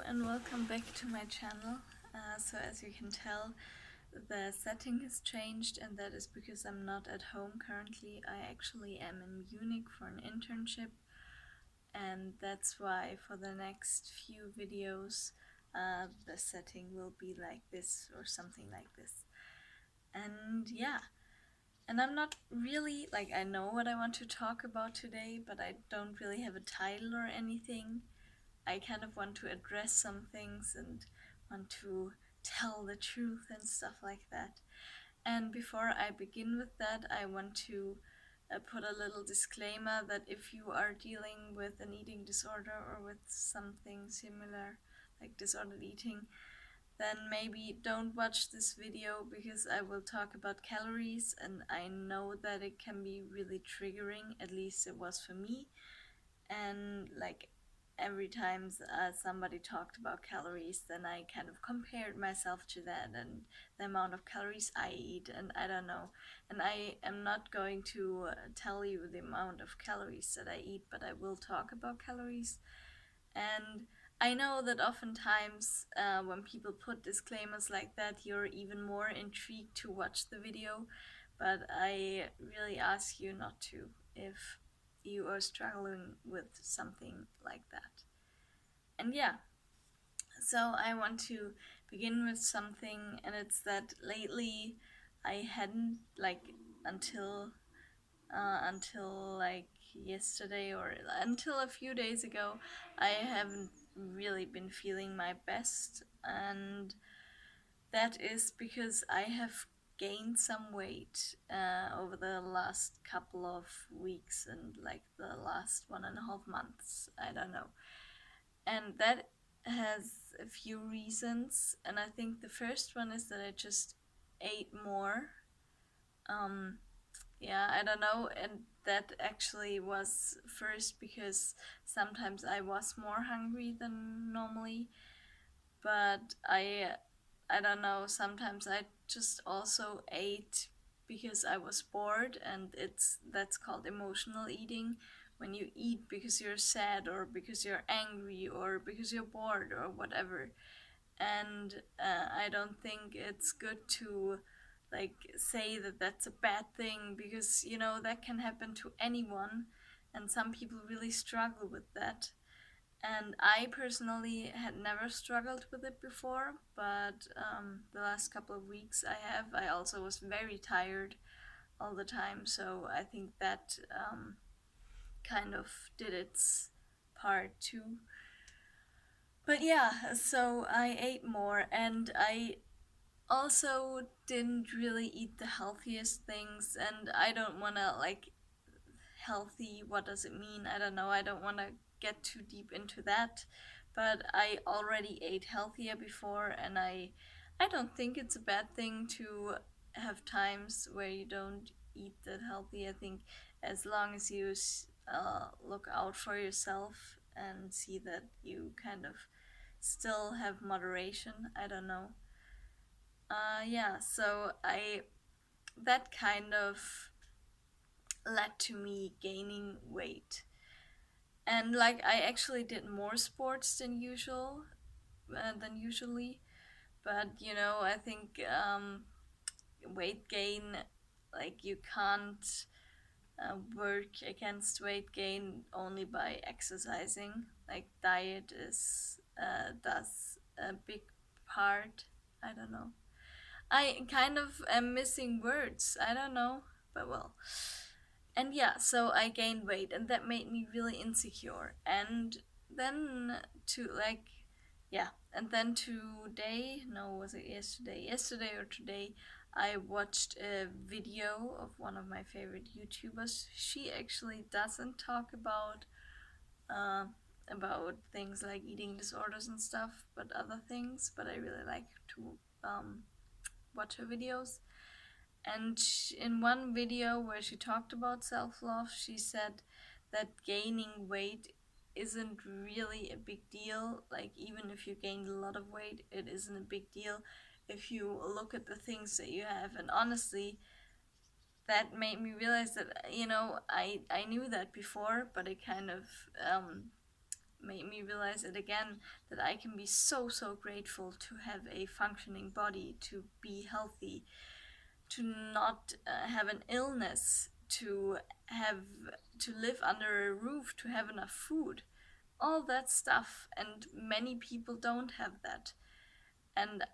and welcome back to my channel. So as you can tell, the setting has changed, and that is because I'm not at home currently. I actually am in Munich for an internship, and that's why for the next few videos the setting will be like this or something like this. And yeah, and I'm not really, I know what I want to talk about today, but I don't really have a title or anything. I kind of want to address some things and want to tell the truth and stuff like that. And before I begin with that, I want to put a little disclaimer that if you are dealing with an eating disorder or with something similar, like disordered eating, then maybe don't watch this video because I will talk about calories, and I know that it can be really triggering, at least it was for me. And every time somebody talked about calories, then I kind of compared myself to that and the amount of calories I eat, and I don't know. And I am not going to tell you the amount of calories that I eat, but I will talk about calories. And I know that oftentimes when people put disclaimers like that, you're even more intrigued to watch the video, but I really ask you not to if you are struggling with something like that. And yeah, so I want to begin with something, and it's that lately I hadn't until yesterday or until a few days ago, I haven't really been feeling my best, and that is because I have gained some weight over the last couple of weeks and the last 1.5 months. I don't know. And that has a few reasons, and I think the first one is that I just ate more. Yeah, I don't know, and that actually was first because sometimes I was more hungry than normally, but I don't know, sometimes I just also ate because I was bored, and that's called emotional eating, when you eat because you're sad or because you're angry or because you're bored or whatever. And I don't think it's good to say that that's a bad thing, because that can happen to anyone, and some people really struggle with that. And I personally had never struggled with it before, but the last couple of weeks I have. I also was very tired all the time, so I think that kind of did its part too. But yeah, so I ate more, and I also didn't really eat the healthiest things, and I don't want to healthy, what does it mean? I don't know. I don't want to get too deep into that, but I already ate healthier before, and I don't think it's a bad thing to have times where you don't eat that healthy. I think as long as you look out for yourself and see that you kind of still have moderation. I don't know. Yeah, so I that kind of led to me gaining weight. And I actually did more sports than usually, but I think weight gain, you can't work against weight gain only by exercising. Diet is does a big part. I don't know. I kind of am missing words. I don't know, but well. And yeah, so I gained weight, and that made me really insecure. And then to yeah, and then today, no, was it yesterday? Yesterday or today, I watched a video of one of my favorite YouTubers. She actually doesn't talk uh, about things like eating disorders and stuff, but other things. But I really like to watch her videos. And in one video where she talked about self love, she said that gaining weight isn't really a big deal. Even if you gained a lot of weight, it isn't a big deal if you look at the things that you have. And honestly, that made me realize that, I knew that before, but it kind of made me realize it again, that I can be so, so grateful to have a functioning body, to be healthy, to not have an illness, to have to live under a roof, to have enough food, all that stuff. And many people don't have that. And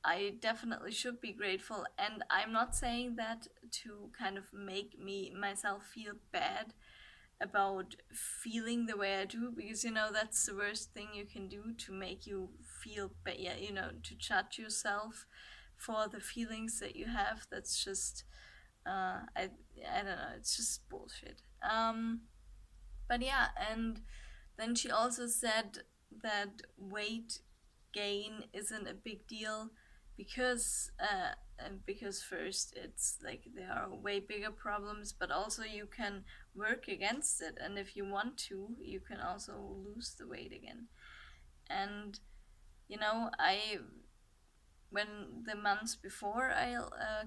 I definitely should be grateful. And I'm not saying that to kind of make me myself feel bad about feeling the way I do, because that's the worst thing you can do, to make you feel bad. Yeah, to judge yourself for the feelings that you have. That's just I don't know. It's just bullshit. But yeah, and then she also said that weight gain isn't a big deal because first it's like there are way bigger problems, but also you can work against it, and if you want to, you can also lose the weight again. And I when the months before I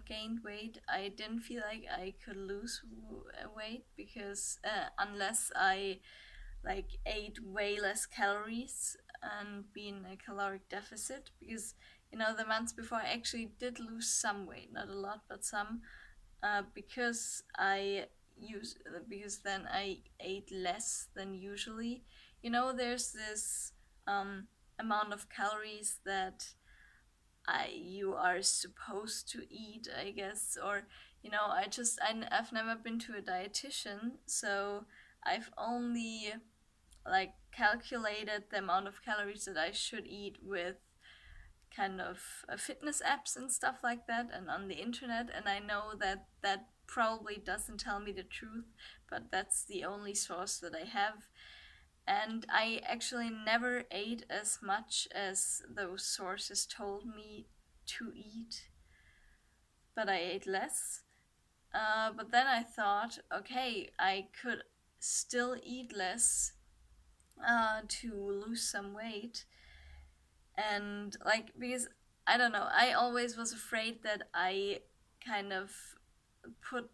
gained weight, I didn't feel like I could lose weight, because unless I like ate way less calories and be in a caloric deficit, because the months before I actually did lose some weight, not a lot but some, because because then I ate less than usually. There's this amount of calories that you are supposed to eat, I guess. Or I've never been to a dietitian, so I've only like calculated the amount of calories that I should eat with kind of fitness apps and stuff like that, and on the internet. And I know that that probably doesn't tell me the truth, but that's the only source that I have. And I actually never ate as much as those sources told me to eat, but I ate less. But then I thought, okay, I could still eat less to lose some weight. And like, because I don't know, I always was afraid that I kind of put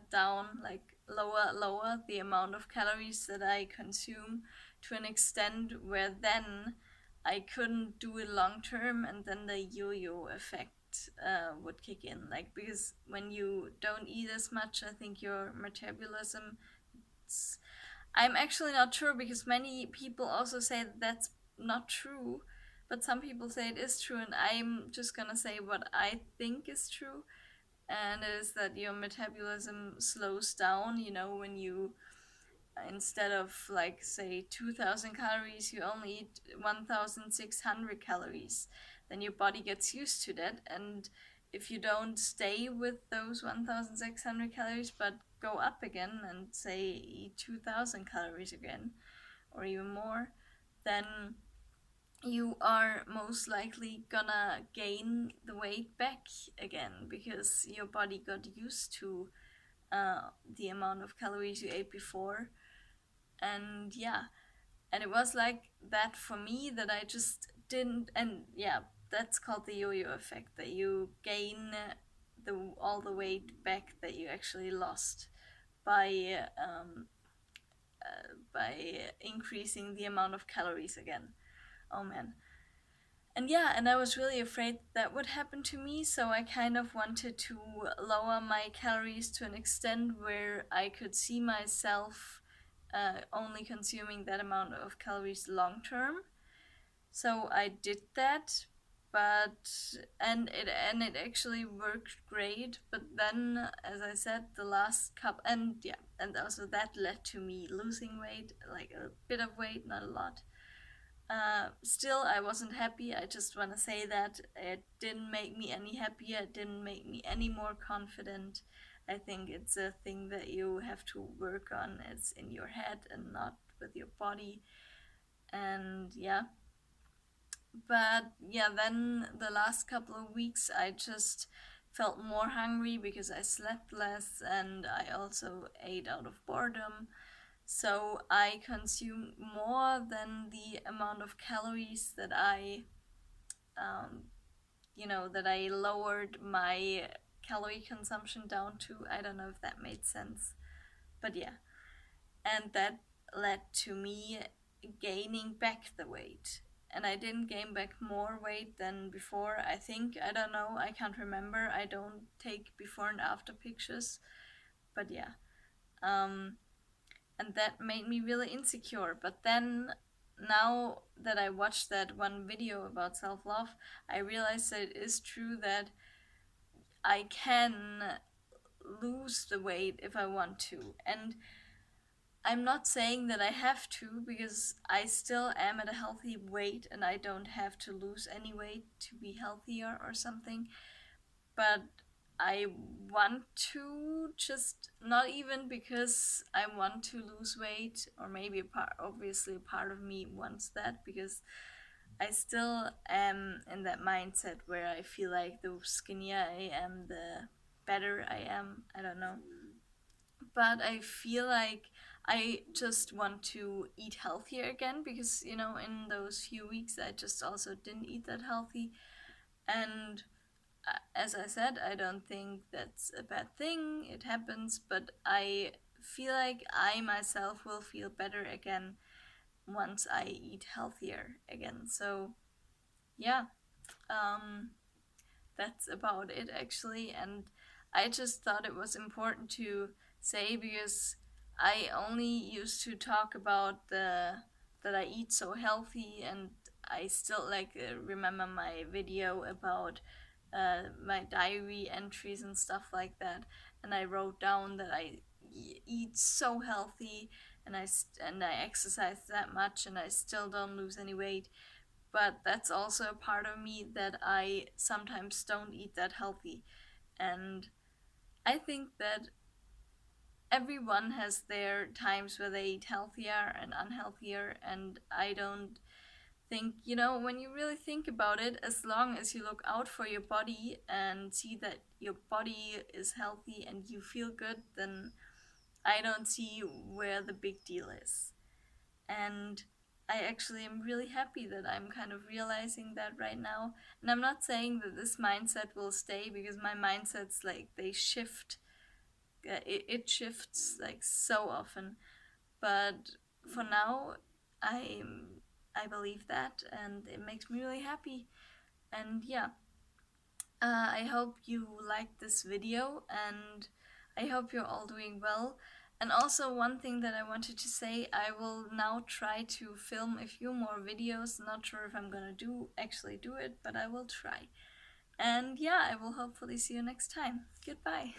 down, like lower the amount of calories that I consume, to an extent where then I couldn't do it long term, and then the yo-yo effect would kick in. Like, because when you don't eat as much, I think your metabolism, I'm actually not sure, because many people also say that that's not true, but some people say it is true, and I'm just gonna say what I think is true, and it is that your metabolism slows down, when you, instead of like say 2000 calories, you only eat 1600 calories. Then your body gets used to that, and if you don't stay with those 1600 calories but go up again and say eat 2000 calories again, or even more, then you are most likely gonna gain the weight back again, because your body got used to the amount of calories you ate before. And yeah, and it was like that for me, that I just didn't. And yeah, that's called the yo-yo effect, that you gain all the weight back that you actually lost by increasing the amount of calories again. Oh man. And yeah, and I was really afraid that would happen to me, so I kind of wanted to lower my calories to an extent where I could see myself only consuming that amount of calories long term. So I did that, but it actually worked great. But then, as I said, the last cup, and yeah, and also that led to me losing weight, like a bit of weight, not a lot. Still, I wasn't happy. I just want to say that it didn't make me any happier. It didn't make me any more confident. I think it's a thing that you have to work on. It's in your head and not with your body. And yeah. But yeah, then the last couple of weeks, I just felt more hungry because I slept less, and I also ate out of boredom. So I consumed more than the amount of calories that that I lowered my calorie consumption down to. I don't know if that made sense, but yeah. And that led to me gaining back the weight. And I didn't gain back more weight than before, I think. I don't know, I can't remember. I don't take before and after pictures. But yeah. Um, and that made me really insecure. But then, now that I watched that one video about self love, I realized that it is true that I can lose the weight if I want to. And I'm not saying that I have to, because I still am at a healthy weight and I don't have to lose any weight to be healthier or something. But I want to, just not even because I want to lose weight, or maybe obviously a part of me wants that, because I still am in that mindset where I feel like the skinnier I am, the better I am. I don't know. But I feel like I just want to eat healthier again, because, in those few weeks I just also didn't eat that healthy. And as I said, I don't think that's a bad thing. It happens, but I feel like I myself will feel better again once I eat healthier again. So, yeah. Um, that's about it actually. And I just thought it was important to say, because I only used to talk about the that I eat so healthy, and I still remember my video about my diary entries and stuff like that, and I wrote down that I eat so healthy, and I exercise that much, and I still don't lose any weight. But that's also a part of me that I sometimes don't eat that healthy. And I think that everyone has their times where they eat healthier and unhealthier, and I don't think, when you really think about it, as long as you look out for your body and see that your body is healthy and you feel good, then I don't see where the big deal is. And I actually am really happy that I'm kind of realizing that right now. And I'm not saying that this mindset will stay, because my mindsets, they shift. It shifts so often. But for now, I I believe that, and it makes me really happy. And yeah, I hope you liked this video, and I hope you're all doing well. And also, one thing that I wanted to say, I will now try to film a few more videos. Not sure if I'm gonna actually do it, but I will try. And yeah, I will hopefully see you next time. Goodbye.